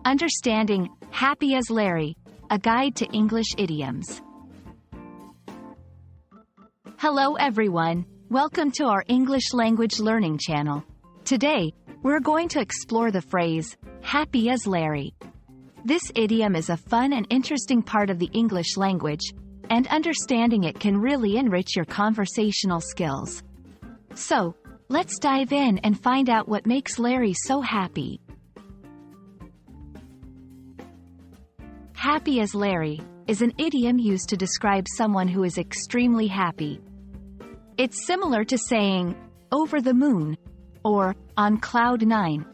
Understanding Happy as Larry, a guide to English idioms. Hello everyone, welcome to our English language learning channel. Today, we're going to explore the phrase, happy as Larry. This idiom is a fun and interesting part of the English language, and understanding it can really enrich your conversational skills. So, let's dive in and find out what makes Larry so happy. Happy as Larry is an idiom used to describe someone who is extremely happy. It's similar to saying, over the moon, or on cloud nine.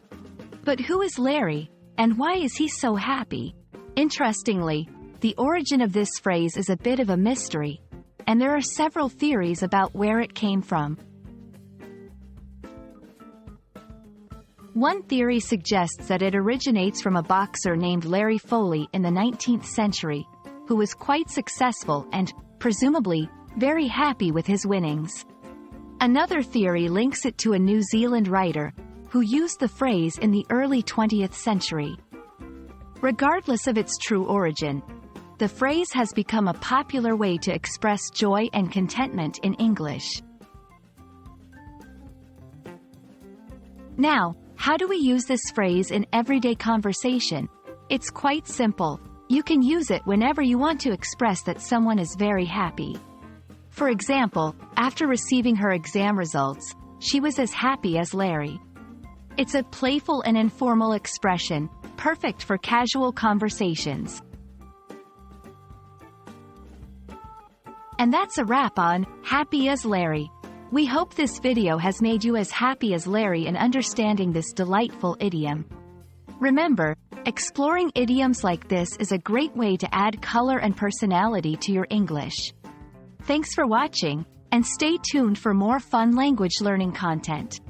But who is Larry, and why is he so happy? Interestingly, the origin of this phrase is a bit of a mystery, and there are several theories about where it came from. One theory suggests that it originates from a boxer named Larry Foley in the 19th century, who was quite successful and, presumably, very happy with his winnings. Another theory links it to a New Zealand writer, who used the phrase in the early 20th century. Regardless of its true origin, the phrase has become a popular way to express joy and contentment in English. Now, how do we use this phrase in everyday conversation? It's quite simple. You can use it whenever you want to express that someone is very happy. For example, after receiving her exam results, she was as happy as Larry. It's a playful and informal expression, perfect for casual conversations. And that's a wrap on Happy as Larry. We hope this video has made you as happy as Larry in understanding this delightful idiom. Remember, exploring idioms like this is a great way to add color and personality to your English. Thanks for watching, and stay tuned for more fun language learning content.